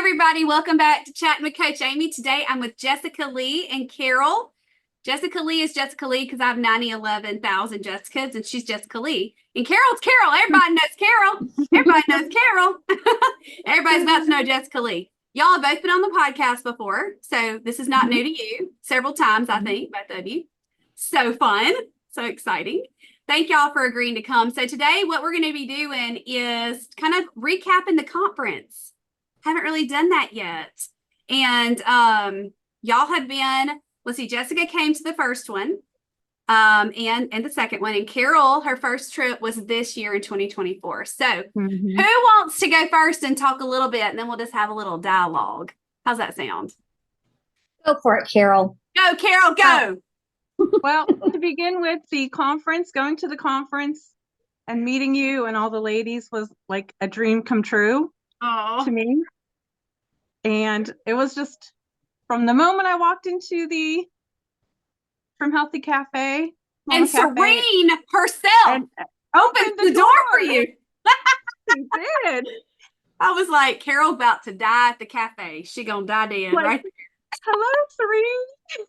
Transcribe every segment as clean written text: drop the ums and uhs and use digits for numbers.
everybody. Welcome back to Chatting with Coach Amy. Today, I'm with Jessica Lee and Carol. Jessica Lee is Jessica Lee because I have 11,000 Jessicas, and she's Jessica Lee. And Carol's Carol. Everybody knows Carol. Everybody knows Carol. Everybody's about to know Jessica Lee. Y'all have both been on the podcast before, so this is not new to you. Several times, I think, both of you. So fun. So exciting. Thank y'all for agreeing to come. So today, what we're going to be doing is kind of recapping the conference. Haven't really done that yet. And y'all have been, let's see, Jessica came to the first one and the second one. And Carol, her first trip was this year in 2024. So who wants to go first and talk a little bit? And then we'll just have a little dialogue. How's that sound? Go for it, Carol. Go, Carol, go. Well, to begin with, the conference, going to the conference and meeting you and all the ladies was like a dream come true to me. And it was just from the moment I walked into the From Healthy Cafe. And Serene herself opened the door for you. She did. I was like, Carol about to die at the cafe. She gonna die dead, Like, right? Hello, Serene.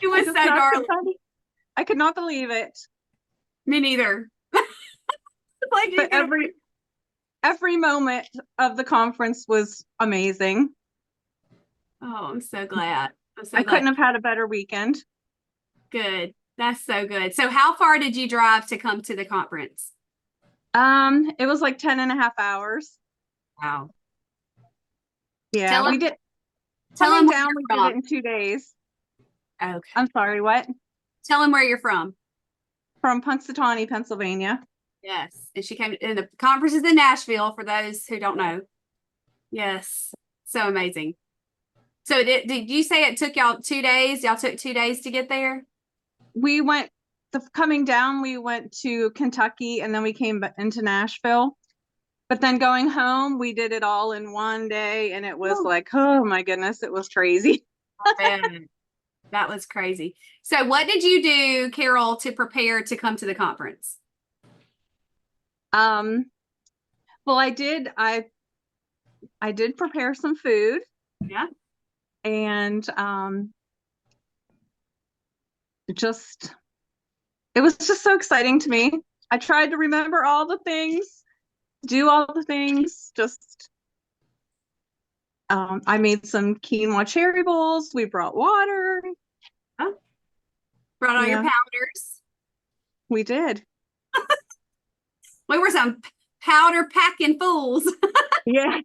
It was so darling. I could not believe it. Me neither. Like, but every moment of the conference was amazing. Oh, I'm so glad. I couldn't have had a better weekend. Good. That's so good. So how far did you drive to come to the conference? It was like 10.5 hours. Wow. Yeah, we did. Tell them we did it in 2 days. Okay. I'm sorry, what? Tell them where you're from. From Punxsutawney, Pennsylvania. Yes. And she came, and the conference is in Nashville for those who don't know. Yes. So amazing. So did you say it took y'all 2 days? Y'all took 2 days to get there? We went, coming down, we went to Kentucky and then we came into Nashville. But then going home, we did it all in 1 day. And it was like, oh my goodness, it was crazy. That was crazy. So what did you do, Carol, to prepare to come to the conference? Well, I did prepare some food. Yeah. And it was just so exciting to me. I tried to remember all the things, do all the things, I made some quinoa cherry bowls. We brought water. Oh. Brought all your powders. We did. We were some powder packing fools. Yeah.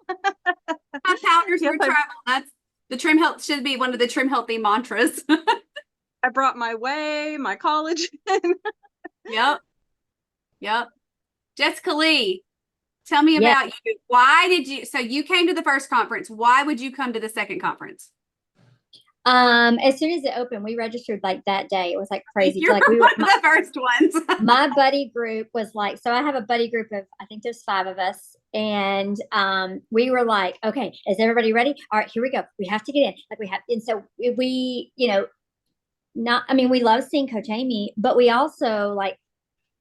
My powders were travel. That's the Trim Health should be one of the Trim Healthy mantras. I brought my whey, my collagen. Yep. Jessica Lee, tell me about you. So you came to the first conference. Why would you come to the second conference? As soon as it opened, we registered like that day. It was like crazy. You're like one of the first ones. My buddy group was like, so I have a buddy group of, I think there's 5 of us. And we were like, okay, is everybody ready? All right, here we go. We have to get in. And so we, we love seeing Coach Amy, but we also like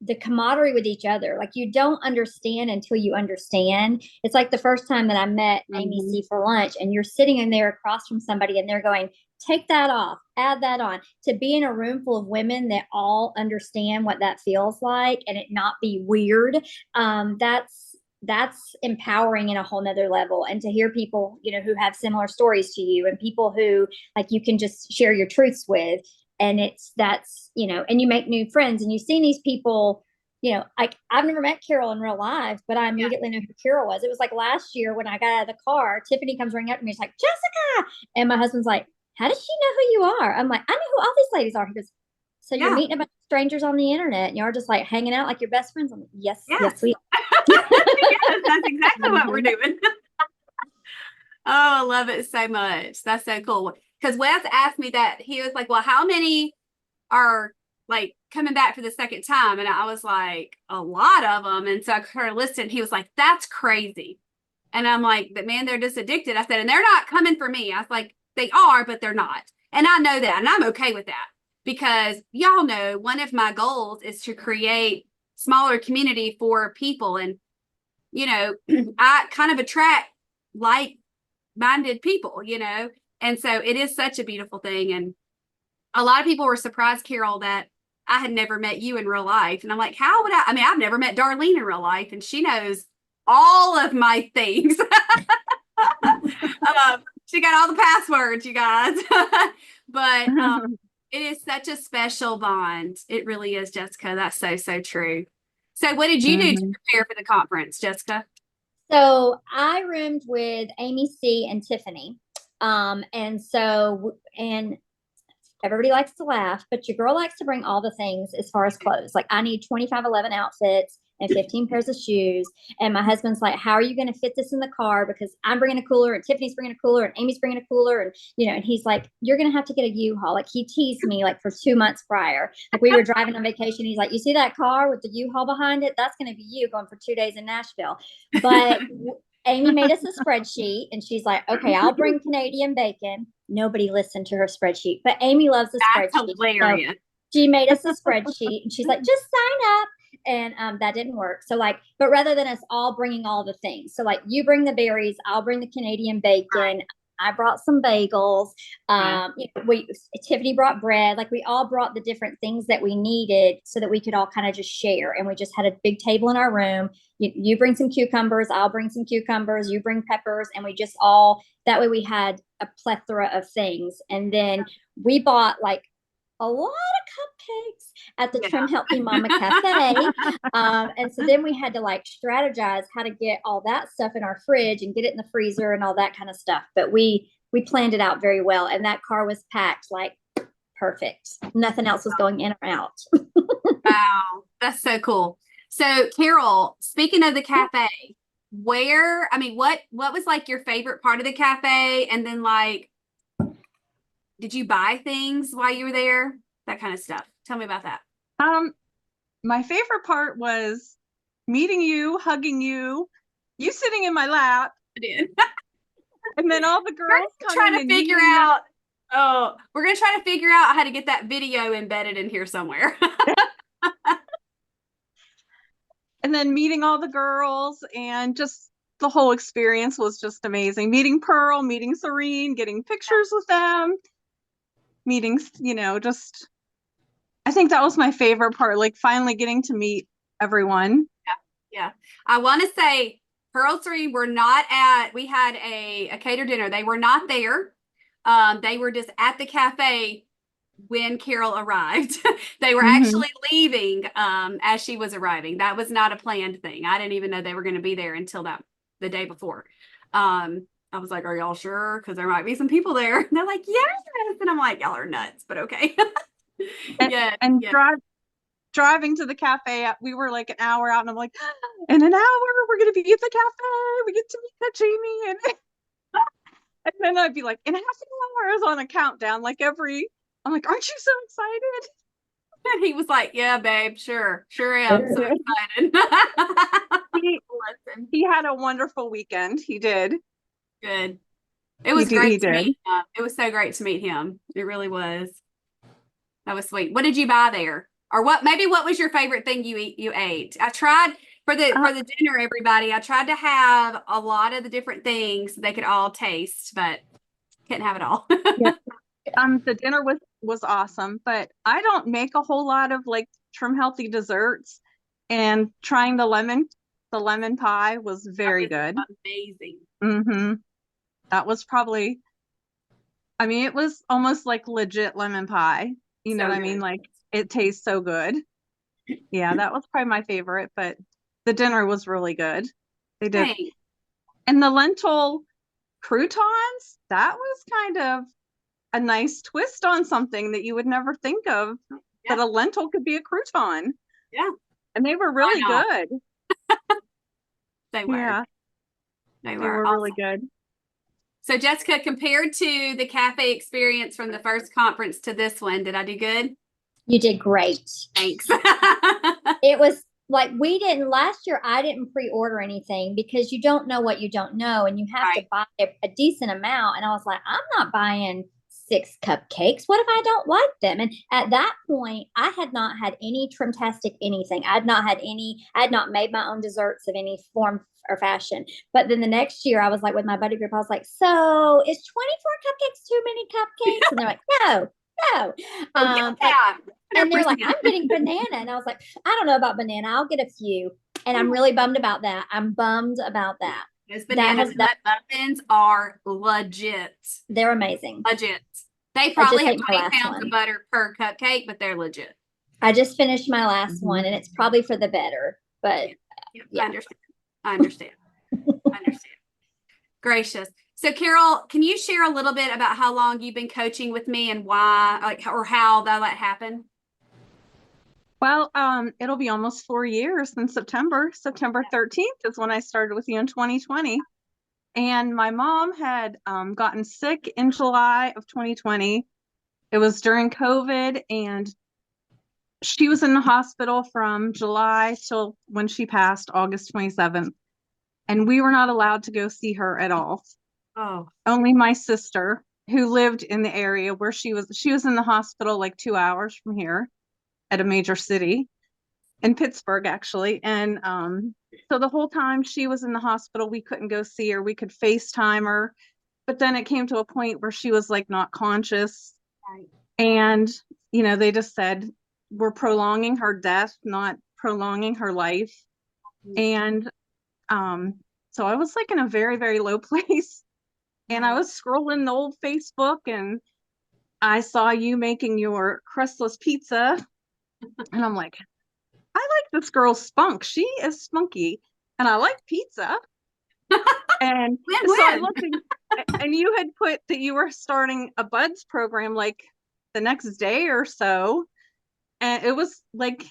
the camaraderie with each other. Like you don't understand until you understand. It's like the first time that I met Amy C for lunch and you're sitting in there across from somebody and they're going, take that off, add that on. To be in a room full of women that all understand what that feels like and it not be weird. That's empowering in a whole nother level. And to hear people, who have similar stories to you and people who like you can just share your truths with. And and you make new friends and you see these people, like I've never met Carol in real life, but I immediately knew who Carol was. It was like last year when I got out of the car, Tiffany comes running up to me. She's like, Jessica. And my husband's like, how does she know who you are? I'm like, I know who all these ladies are. He goes, so you're meeting a bunch of strangers on the internet and you're just like hanging out like your best friends? I'm like, yes, we are. Yes, that's exactly what we're doing. Oh, I love it so much. That's so cool. Because Wes asked me that. He was like, well, how many are like coming back for the second time? And I was like, a lot of them. And so I heard a list and he was like, that's crazy. And I'm like, but man, they're just addicted. I said, and they're not coming for me. I was like, they are, but they're not. And I know that. And I'm okay with that because y'all know one of my goals is to create smaller community for people. And, I kind of attract like-minded people, and so it is such a beautiful thing. And a lot of people were surprised, Carol, that I had never met you in real life. And I'm like, how would I mean, I've never met Darlene in real life, and she knows all of my things. She got all the passwords, you guys. But it is such a special bond. It really is, Jessica. That's so, so true. So what did you do to prepare for the conference, Jessica? So I roomed with Amy C. and Tiffany. And everybody likes to laugh, but your girl likes to bring all the things as far as clothes. Like, I need 2511 outfits and 15 pairs of shoes. And my husband's like, how are you going to fit this in the car? Because I'm bringing a cooler, and Tiffany's bringing a cooler, and Amy's bringing a cooler. And, and he's like, you're going to have to get a U-Haul. Like, he teased me like for 2 months prior. Like, we were driving on vacation. He's like, you see that car with the U-Haul behind it? That's going to be you going for 2 days in Nashville. But Amy made us a spreadsheet, and she's like, okay, I'll bring Canadian bacon. Nobody listened to her spreadsheet, but Amy loves the spreadsheet. Hilarious. So she made us a spreadsheet, and she's like, just sign up. And that didn't work. So but rather than us all bringing all the things, so like, you bring the berries, I'll bring the Canadian bacon. I brought some bagels. Tiffany brought bread. Like, we all brought the different things that we needed so that we could all kind of just share. And we just had a big table in our room. You bring some cucumbers, I'll bring some cucumbers, you bring peppers, and we just that way we had a plethora of things. And then we bought like a lot of cupcakes at the Trim Healthy Mama Cafe. And so then we had to like strategize how to get all that stuff in our fridge and get it in the freezer and all that kind of stuff. But we planned it out very well. And that car was packed like perfect. Nothing else was going in or out. Wow. That's so cool. So Carol, speaking of the cafe, what was like your favorite part of the cafe? And then like, did you buy things while you were there? That kind of stuff. Tell me about that. My favorite part was meeting you, hugging you sitting in my lap. I did. And then all the girls trying to figure out. Oh, we're gonna try to figure out how to get that video embedded in here somewhere. And then meeting all the girls, and just the whole experience was just amazing. Meeting Pearl, meeting Serene, getting pictures with them. Meetings, I think that was my favorite part, like finally getting to meet everyone. Yeah. I want to say Pearl 3 we had a catered dinner. They were not there. They were just at the cafe when Carol arrived. They were actually leaving as she was arriving. That was not a planned thing. I didn't even know they were going to be there until the day before. I was like, are y'all sure? Because there might be some people there. And they're like, yes. And I'm like, y'all are nuts, but okay. Driving to the cafe, we were like an hour out, and I'm like, in an hour, we're going to be at the cafe. We get to meet that Jamie. And then I'd be like, in half an hour, I was on a countdown. I'm like, aren't you so excited? And he was like, yeah, babe, sure am. So excited. He had a wonderful weekend. He did. Good. It was great to meet him. It was so great to meet him. It really was. That was sweet. What did you buy there? Or what was your favorite thing you ate? I tried for the dinner, everybody. I tried to have a lot of the different things they could all taste, but couldn't have it all. The dinner was awesome, but I don't make a whole lot of like Trim Healthy desserts, and trying the lemon pie was very good. Amazing. That was probably, it was almost like legit lemon pie. You know what I mean? Like, it tastes so good. Yeah, that was probably my favorite, but the dinner was really good. They did. Thanks. And the lentil croutons, that was kind of a nice twist on something that you would never think of, that a lentil could be a crouton. Yeah. And they were really good. They were. Yeah. They were awesome. Really good. So Jessica, compared to the cafe experience from the first conference to this one, did I do good? You did great. Thanks. It was like, last year, I didn't pre-order anything because you don't know what you don't know, and you have to buy a decent amount. And I was like, I'm not buying 6 cupcakes. What if I don't like them? And at that point, I had not had any trimtastic anything. I had not made my own desserts of any form or fashion. But then the next year I was like with my buddy group, I was like, so is 24 cupcakes too many cupcakes? And they're like, no. And they're like, I'm getting banana. And I was like, I don't know about banana. I'll get a few. And I'm really bummed about that. Those bananas nut muffins are legit. They're amazing. Legit. They probably have 20 pounds of butter per cupcake, but they're legit. I just finished my last one, and it's probably for the better. But yeah. I understand. Gracious. So, Carol, can you share a little bit about how long you've been coaching with me and why, like, or how that happened? Well, it'll be almost 4 years in September. September 13th is when I started with you in 2020. And my mom had gotten sick in July of 2020. It was during COVID, and she was in the hospital from July till when she passed, August 27th. And we were not allowed to go see her at all. Oh. Only my sister, who lived in the area where she was in the hospital like 2 hours from here at a major city in Pittsburgh, actually. And so the whole time she was in the hospital, we couldn't go see her. We could FaceTime her. But then it came to a point where she was like not conscious. Right. And, you know, they just said, we're prolonging her death, not prolonging her life. And so I was like in a very, very low place. And I was scrolling the old Facebook, and I saw you making your crustless pizza. And I'm like, I like this girl's spunk. She is spunky, and I like pizza. And so I looked, and you had put that you were starting a buds program like the next day or so. And it was like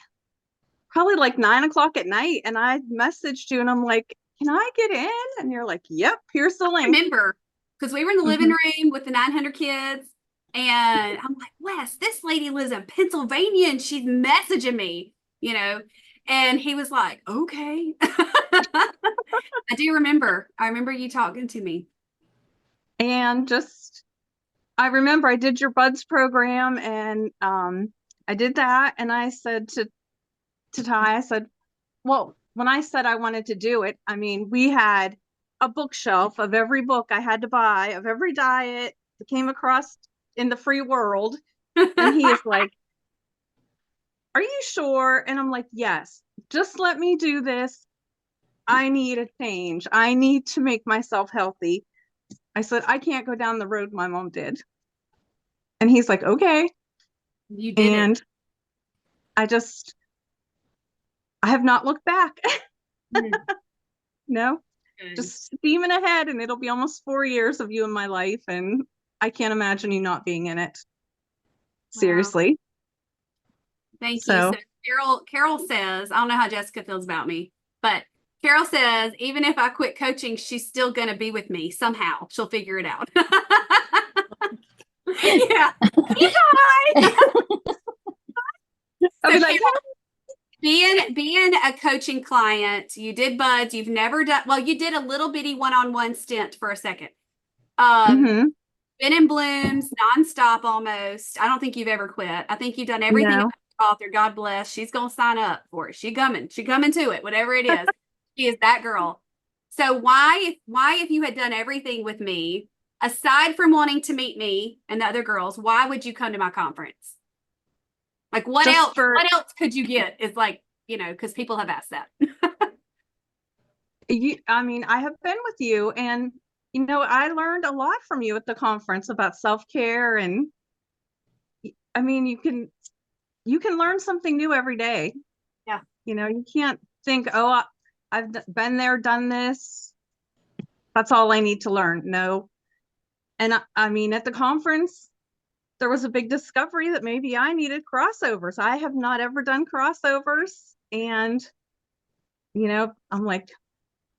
probably like 9 o'clock at night. And I messaged you, and I'm like, can I get in? And you're like, yep, here's the link. I remember, because we were in the living room with the 900 kids. And I'm like, Wes, this lady lives in Pennsylvania and she's messaging me, you know. And he was like, okay. I remember you talking to me. And I remember I did your buds program, and I did that. And I said to Ty, I said, well, when I said I wanted to do it, I mean, we had a bookshelf of every book I had to buy, of every diet that came across in the free world. And he is like, are you sure? And I'm like, yes, just let me do this. I need a change. I need to make myself healthy. I said, I can't go down the road my mom did. And he's like, okay. You did. And I have not looked back. No, just steaming ahead, and it'll be almost 4 years of you in my life. And I can't imagine you not being in it. Seriously. Wow. Thank you. So Carol says, I don't know how Jessica feels about me, but Carol says, even if I quit coaching, she's still going to be with me somehow. She'll figure it out. Yeah. So like, being a coaching client, you did buds, you've never done, well, you did a little bitty one-on-one stint for a second. Been in blooms nonstop almost. I don't think you've ever quit. I think you've done everything. No. Author, God bless. She's gonna sign up for it. She coming to it, whatever it is. She is that girl. So why if you had done everything with me, aside from wanting to meet me and the other girls, why would you come to my conference? Like what else could you get? It's like, you know, because people have asked that. I mean, I have been with you, and you know, I learned a lot from you at the conference about self-care. And I mean, you can learn something new every day. Yeah. You know, you can't think, oh, I've been there, done this. That's all I need to learn. No. And I mean, at the conference, there was a big discovery that maybe I needed crossovers. I have not ever done crossovers. And, you know, I'm like,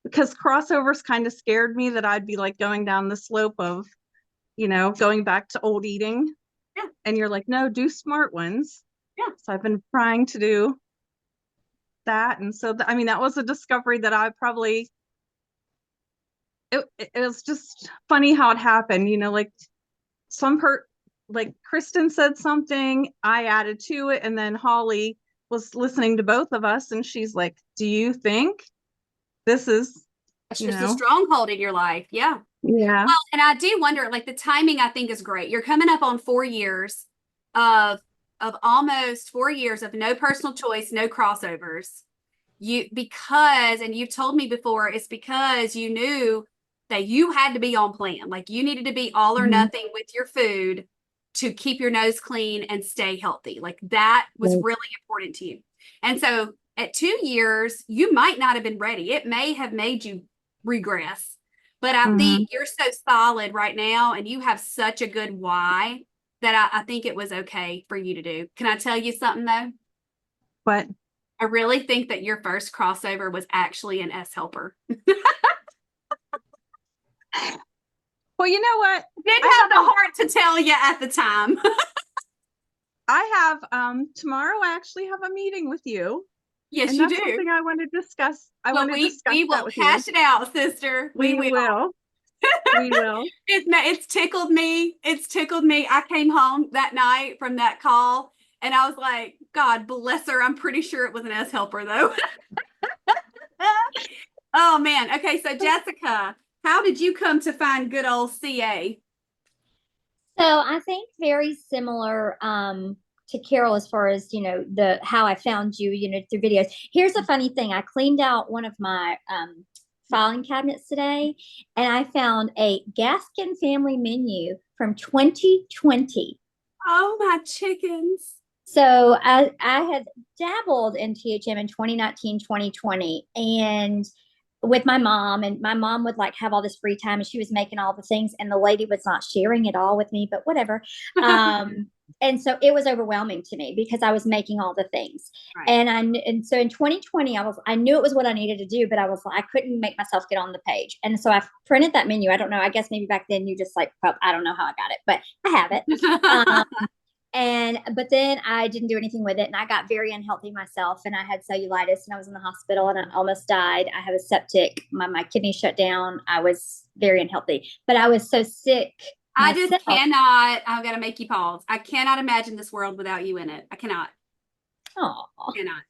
because crossovers kind of scared me that I'd be like going down the slope of, you know, going back to old eating. Yeah. And you're like, no, do smart ones. Yeah. So I've been trying to do that. And so, I mean, that was a discovery that I probably, it was just funny how it happened, you know, like like Kristen said something, I added to it, and then Holly was listening to both of us, and she's like, do you think this is, it's just a stronghold in your life? Yeah. Yeah. Well, and I do wonder, like, the timing I think is great. You're coming up on 4 years of almost 4 years of no personal choice, no crossovers. And you've told me before, it's because you knew that you had to be on plan. Like, you needed to be all or nothing with your food to keep your nose clean and stay healthy. Like, that was really important to you. And so at 2 years, you might not have been ready. It may have made you regress. But I think you're so solid right now, and you have such a good why that I think it was okay for you to do. Can I tell you something, though? What? I really think that your first crossover was actually an S helper. Well, you know what? Didn't have the heart to tell you at the time. I have tomorrow I actually have a meeting with you. Yes, and you that's do. Something I want to discuss. We will hash it out, sister. We will. We will. It's tickled me. It's tickled me. I came home that night from that call, and I was like, God bless her. I'm pretty sure it was an S helper, though. Oh, man. Okay, so Jessica, how did you come to find good old CA? So I think very similar to Carol as far as, how I found you, through videos. Here's a funny thing. I cleaned out one of my filing cabinets today, and I found a Gaskin family menu from 2020. Oh, my chickens. So I had dabbled in THM in 2019, 2020, and with my mom, and my mom would like have all this free time, and she was making all the things, and the lady was not sharing it all with me, but whatever. And so it was overwhelming to me because I was making all the things. Right. And so in 2020, I knew it was what I needed to do, but I was like, I couldn't make myself get on the page. And so I printed that menu. I don't know. I guess maybe back then you just like, I don't know how I got it, but I have it. But then I didn't do anything with it, and I got very unhealthy myself, and I had cellulitis, and I was in the hospital, and I almost died. I had a septic. My kidney shut down. I was very unhealthy, but I was so sick. I just cannot. I've got to make you pause. I cannot imagine this world without you in it. I cannot. Oh, I cannot.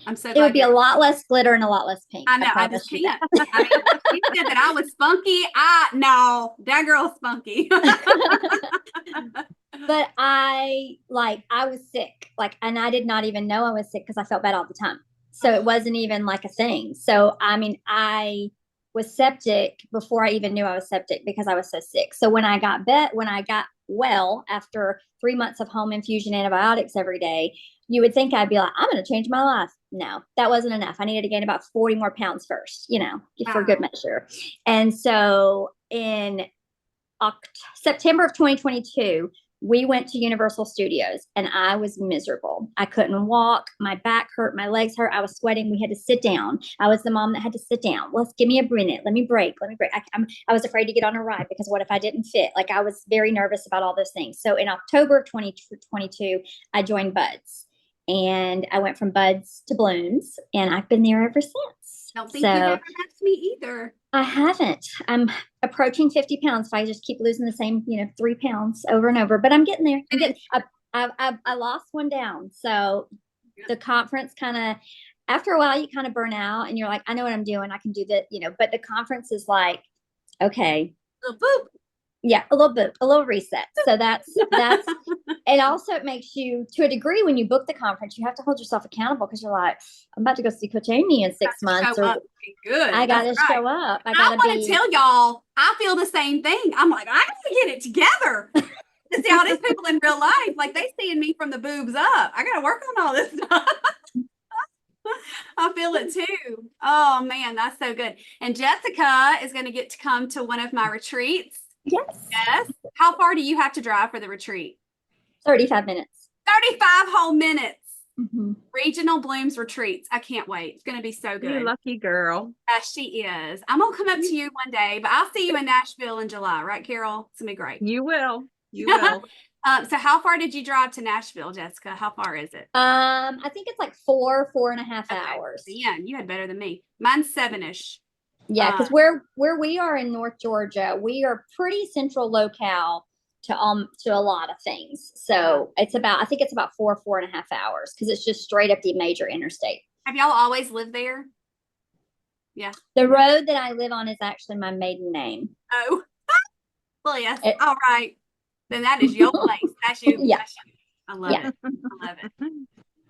I'm so. It would be a lot less glitter and a lot less pink. I know. I just can't. I mean, she said that I was spunky. No, that girl's spunky. But I was sick, and I did not even know I was sick because I felt bad all the time. So it wasn't even like a thing. So, I mean, I was septic before I even knew I was septic because I was so sick. So when I got well after 3 months of home infusion antibiotics every day, you would think I'd be like, I'm going to change my life. No, that wasn't enough. I needed to gain about 40 more pounds first, for good measure. And so in September of 2022, we went to Universal Studios, and I was miserable. I couldn't walk. My back hurt. My legs hurt. I was sweating. We had to sit down. I was the mom that had to sit down. Give me a minute. Let me break. I was afraid to get on a ride because what if I didn't fit? I was very nervous about all those things. So in October of 2022, I joined Buds, and I went from Buds to Blooms, and I've been there ever since. I don't think you've ever asked me either. I haven't. I'm approaching 50 pounds. If I just keep losing the same, 3 pounds over and over, but I'm getting there. I lost one down. So the conference after a while, you kind of burn out, and you're like, I know what I'm doing. I can do that, but the conference is like, okay. Boop. Yeah, a little reset. So that's and also it makes you, to a degree, when you book the conference, you have to hold yourself accountable because you're like, I'm about to go see Coach Amy in 6 months. Good. I got to show up. I want to tell y'all, I feel the same thing. I'm like, I got to get it together. To see all these people in real life, like they seeing me from the boobs up. I got to work on all this stuff. I feel it too. Oh man, that's so good. And Jessica is going to get to come to one of my retreats. Yes. How far do you have to drive for the retreat? 35 minutes. 35 whole minutes. Mm-hmm. Regional Blooms retreats. I can't wait. It's going to be so good. You lucky girl. She is. I'm going to come up to you one day, but I'll see you in Nashville in July. Right, Carol? It's going to be great. You will. You will. So how far did you drive to Nashville, Jessica? How far is it? I think it's like 4.5 hours. Yeah, you had better than me. Mine's 7-ish. Yeah, because where we are in North Georgia, we are pretty central locale. to a lot of things. So I think it's about 4.5 hours because it's just straight up the major interstate. Have y'all always lived there? Yeah. The road that I live on is actually my maiden name. Oh, well, yes. All right. Then that is your place. That's you. Yeah. That's you. I love it. I love it.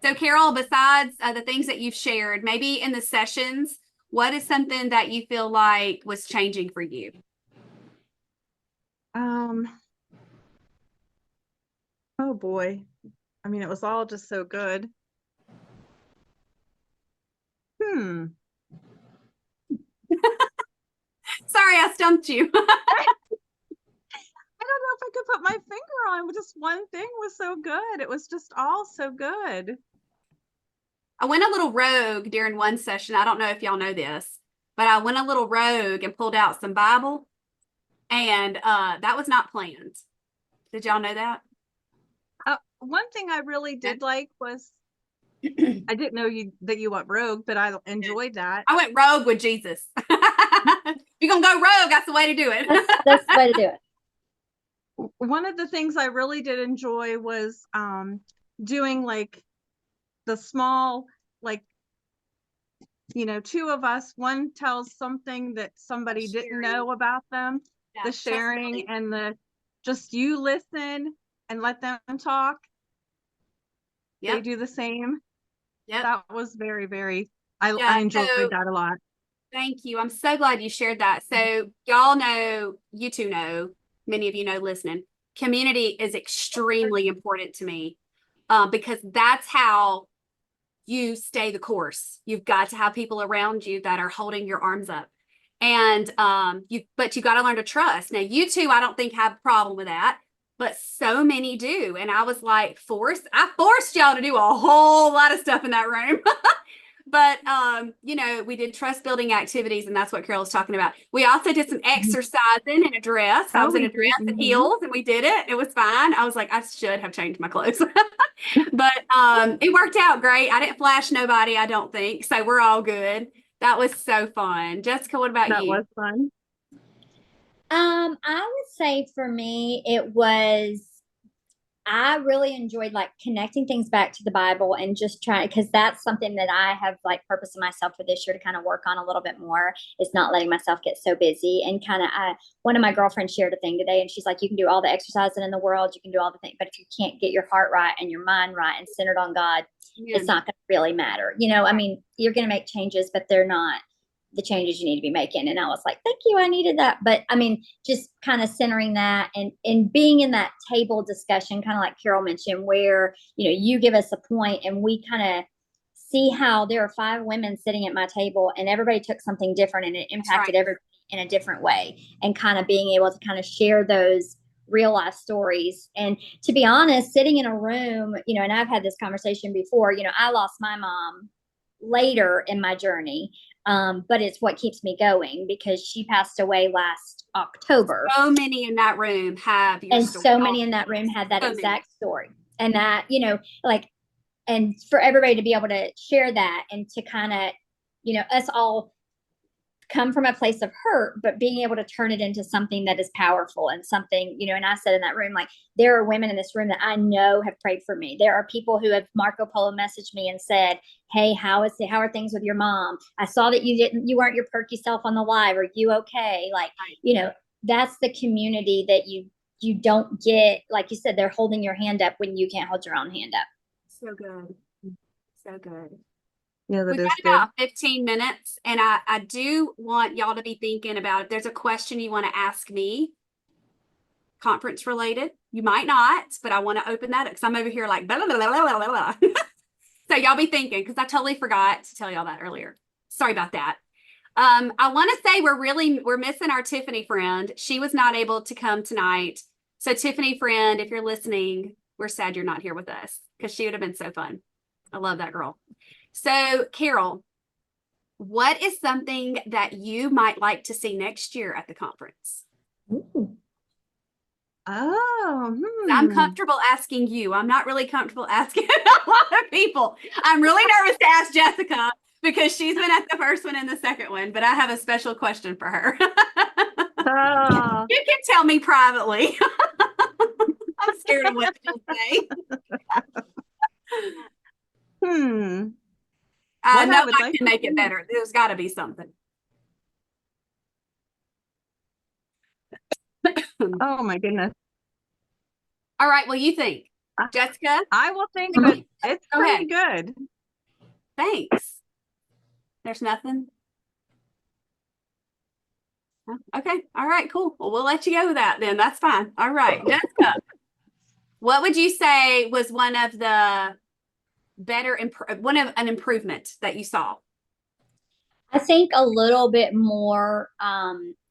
So, Carol, besides the things that you've shared, maybe in the sessions, what is something that you feel like was changing for you? Oh boy. I mean, it was all just so good. Sorry, I stumped you. I don't know if I could put my finger on, but just one thing was so good. It was just all so good. I went a little rogue during one session. I don't know if y'all know this, but I went a little rogue and pulled out some Bible, and that was not planned. Did y'all know that? One thing I really did like was I didn't know that you went rogue, but I enjoyed that. I went rogue with Jesus. You're gonna go rogue, that's the way to do it. That's the way to do it. One of the things I really did enjoy was doing like the small, like, two of us, one tells something that somebody didn't know about them, the sharing and the just you listen and let them talk. Yep. They do the same. Yeah, that was very, very, I enjoyed that a lot. Thank you. I'm so glad you shared that. So y'all know, you two know, many of you know listening, community is extremely important to me because that's how you stay the course. You've got to have people around you that are holding your arms up. And but you got to learn to trust. Now, you two, I don't think have a problem with that, but so many do. And I was like, I forced y'all to do a whole lot of stuff in that room. But, we did trust building activities, and that's what Carol was talking about. We also did some exercising in a dress. I was in a dress and heels, and we did it. It was fine. I was like, I should have changed my clothes. But it worked out great. I didn't flash nobody, I don't think. So we're all good. That was so fun. Jessica, what about you? That was fun. I would say for me, I really enjoyed like connecting things back to the Bible and just trying, because that's something that I have like purpose in myself for this year to kind of work on a little bit more, is not letting myself get so busy. And one of my girlfriends shared a thing today, and she's like, you can do all the exercising in the world, you can do all the things, but if you can't get your heart right and your mind right and centered on God, it's not going to really matter. I mean, you're going to make changes, but they're not the changes you need to be making. And I was like, thank you, I needed that. But I mean, just kind of centering that and being in that table discussion, kind of like Carol mentioned, where, you give us a point and we kind of see how there are 5 women sitting at my table and everybody took something different and it impacted everybody in a different way, and kind of being able to kind of share those real life stories. And to be honest, sitting in a room, and I've had this conversation before, I lost my mom later in my journey. But it's what keeps me going because she passed away last October. So many in that room have your story. So many in that room had that exact story. And that, and for everybody to be able to share that and to kind of, us all come from a place of hurt, but being able to turn it into something that is powerful and something, and I said in that room, like, there are women in this room that I know have prayed for me. There are people who have Marco Polo messaged me and said, hey, how are things with your mom? I saw that you weren't your perky self on the live. Are you okay? Like, that's the community that you don't get. Like you said, they're holding your hand up when you can't hold your own hand up. So good. So good. Yeah, we've got about 15 minutes, and I do want y'all to be thinking about, if there's a question you want to ask me, conference related. You might not, but I want to open that up because I'm over here like, blah, blah, blah, blah, blah, blah. So y'all be thinking, because I totally forgot to tell y'all that earlier. Sorry about that. I want to say we're missing our Tiffany friend. She was not able to come tonight. So Tiffany friend, if you're listening, we're sad you're not here with us because she would have been so fun. I love that girl. So, Carol, what is something that you might like to see next year at the conference? Ooh. I'm comfortable asking you. I'm not really comfortable asking a lot of people. I'm really nervous to ask Jessica because she's been at the first one and the second one, but I have a special question for her. You can tell me privately. scared of what she'll say. What I know I would I like can to make it see. better. There's got to be something. Oh my goodness. All right. Well, you think, Jessica? I will think, but it's Go pretty ahead. good. Thanks. There's nothing. Okay. All right. Cool. Well, we'll let you go with that then. That's fine. All right, Jessica. What would you say was one of the better, an improvement that you saw? I think a little bit more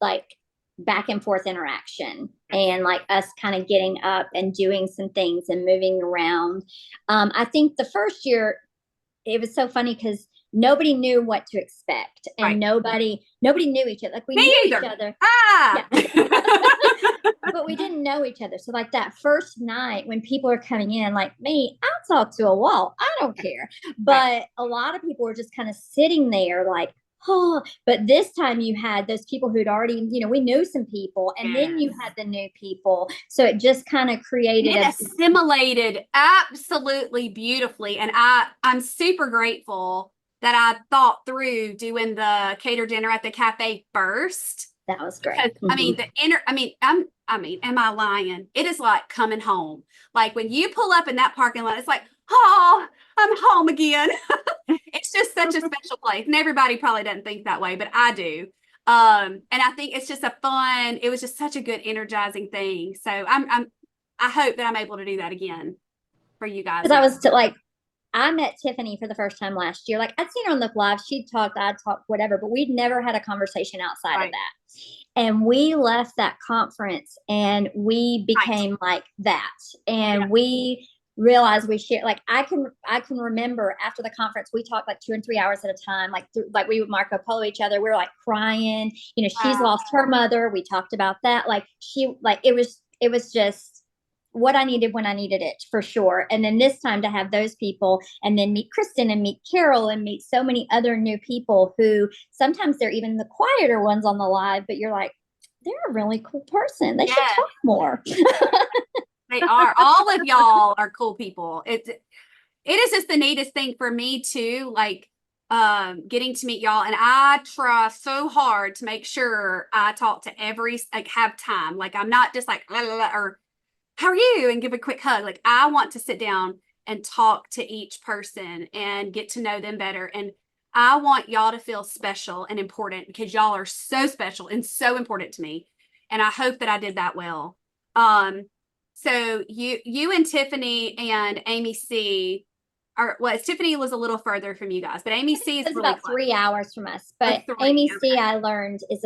like back and forth interaction and like us kind of getting up and doing some things and moving around. I think the first year it was so funny because nobody knew what to expect and nobody knew each other. Like we knew each other. Yeah. But we didn't know each other. So like that first night when people are coming in, like me, I'll talk to a wall. I don't care. But a lot of people were just kind of sitting there like, oh, but this time you had those people who'd already, we knew some people and then you had the new people. So it just kind of created assimilated absolutely beautifully. And I'm super grateful that I thought through doing the cater dinner at the cafe first. That was great. Am I lying? It is like coming home. Like when you pull up in that parking lot, it's like, oh, I'm home again. It's just such a special place. And everybody probably doesn't think that way, but I do. And I think it's just it was just such a good energizing thing. So I hope that I'm able to do that again for you guys. Because I met Tiffany for the first time last year. Like I'd seen her on the live. She'd talked, I'd talked, whatever, but we'd never had a conversation outside of that. And we left that conference and we became like that. And we realized we shared, like I can remember after the conference, we talked like 2 and 3 hours at a time. Like we would Marco Polo each other. We were like crying, she's lost her mother. We talked about that. It was just what I needed when I needed it for sure. And then this time to have those people and then meet Kristen and meet Carol and meet so many other new people who sometimes they're even the quieter ones on the live, but you're like, they're a really cool person. They should talk more. They are. All of y'all are cool people. It is just the neatest thing for me too. Like, getting to meet y'all, and I try so hard to make sure I talk to have time. Like, I'm not just like, la, la, la, or how are you? And give a quick hug. Like, I want to sit down and talk to each person and get to know them better. And I want y'all to feel special and important because y'all are so special and so important to me. And I hope that I did that well. So you and Tiffany and Amy C Tiffany was a little further from you guys, but Amy C is really about close. 3 hours from us. But Amy C, I learned, is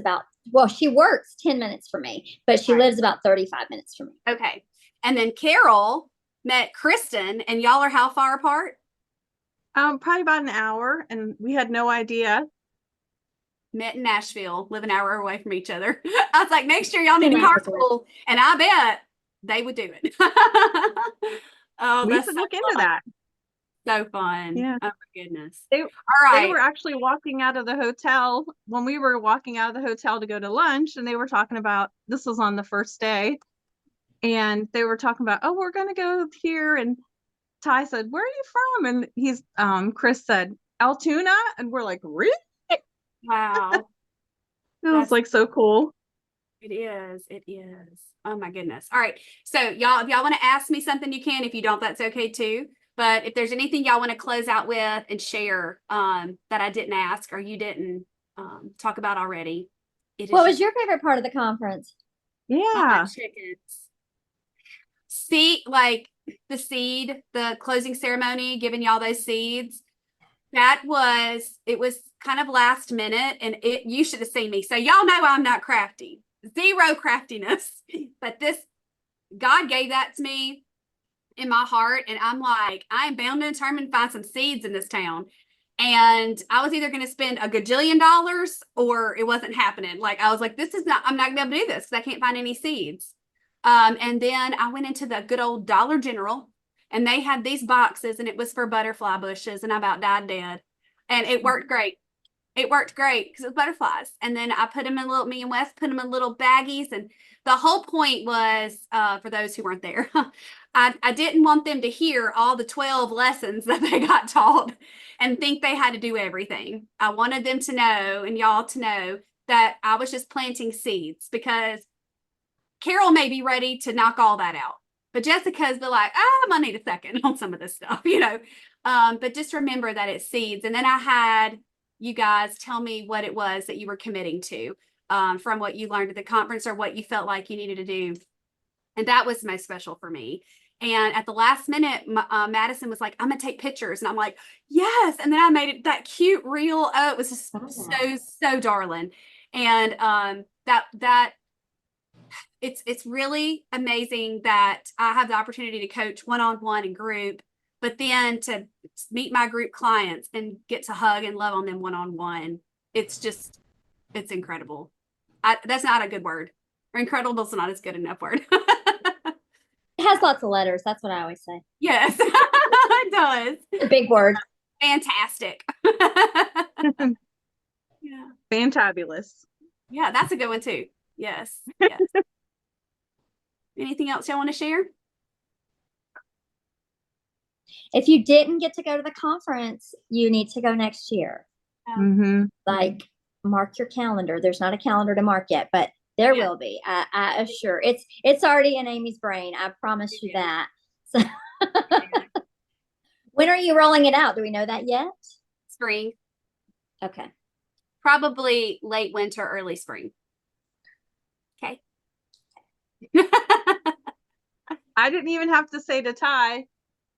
she works 10 minutes from me, but she lives about 35 minutes from me. Okay. And then Carol met Kristen, and y'all are how far apart? Probably about an hour, and we had no idea. Met in Nashville, live an hour away from each other. I was like, next year y'all need to carpool, and I bet they would do it. Oh, we should look into that. So fun. Yeah. Oh my goodness. They were actually walking out of the hotel when we were walking out of the hotel to go to lunch, and they were talking about, this was on the first day, and they were talking about, oh, we're going to go here. And Ty said, where are you from? And Chris said, Altoona. And we're like, really? Wow. It was like so cool. It is. It is. Oh my goodness. All right. So y'all, if y'all want to ask me something, you can. If you don't, that's okay too. But if there's anything y'all want to close out with and share that I didn't ask or you didn't talk about already. What was your favorite part of the conference? Yeah. Chickens. See, like the closing ceremony, giving y'all those seeds. It was kind of last minute, and you should have seen me. So y'all know I'm not crafty. Zero craftiness. But God gave that to me in my heart, and I'm like, I am bound and determined to find some seeds in this town. And I was either going to spend $1 gajillion or it wasn't happening. Like, I was like, I'm not gonna be able to do this because I can't find any seeds. And then I went into the good old Dollar General, and they had these boxes, and it was for butterfly bushes, and I about died dead. And it worked great. It worked great because it was butterflies. And then I put them in me and Wes put them in little baggies. And the whole point was, for those who weren't there, I didn't want them to hear all the 12 lessons that they got taught and think they had to do everything. I wanted them to know, and y'all to know, that I was just planting seeds, because Carol may be ready to knock all that out, but Jessica's be like, I'm gonna need a second on some of this stuff, but just remember that it's seeds. And then I had you guys tell me what it was that you were committing to, from what you learned at the conference or what you felt like you needed to do. And that was most special for me. And at the last minute, Madison was like, I'm gonna take pictures. And I'm like, yes. And then I made it that cute reel. Oh, it was just so darling. And it's really amazing that I have the opportunity to coach one-on-one and group, but then to meet my group clients and get to hug and love on them one-on-one. It's incredible. That's not a good word. Or incredible is not as good enough word. It has lots of letters. That's what I always say. Yes, it does. It's a big word. Fantastic. Yeah. Fantabulous. Yeah, that's a good one too. Yes. Yes. Anything else y'all want to share? If you didn't get to go to the conference, you need to go next year. Like, mark your calendar. There's not a calendar to mark yet, but there will be. I assure. It's already in Amy's brain. I promise you that. So when are you rolling it out? Do we know that yet? Spring. Okay. Probably late winter, early spring. Okay. I didn't even have to say to Ty,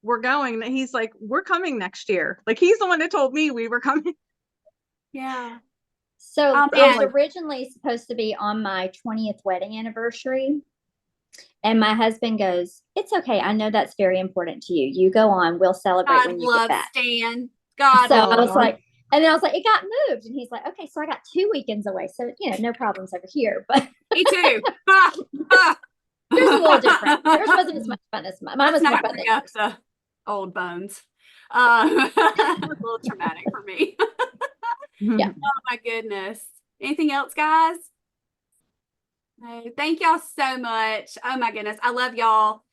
we're going. He's like, we're coming next year. Like, he's the one that told me we were coming. Yeah. So it was originally supposed to be on my 20th wedding anniversary. And my husband goes, it's okay. I know that's very important to you. You go on. We'll celebrate when you get back. Stan. God. So I was like, and then I was like, it got moved. And he's like, okay, so I got 2 weekends away. So, no problems over here. But me too. Yours a little different. Yours wasn't as much fun as mine. Mine was more fun than yours. The old bones. It was a little traumatic for me. Yeah. Oh my goodness. Anything else, guys? No. Thank y'all so much. Oh my goodness. I love y'all.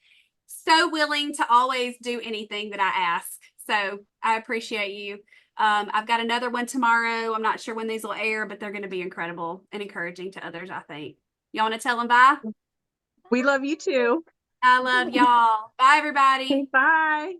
So willing to always do anything that I ask. So I appreciate you. I've got another one tomorrow. I'm not sure when these will air, but they're going to be incredible and encouraging to others, I think. Y'all want to tell them bye? We love you too. I love y'all. Bye, everybody. Bye.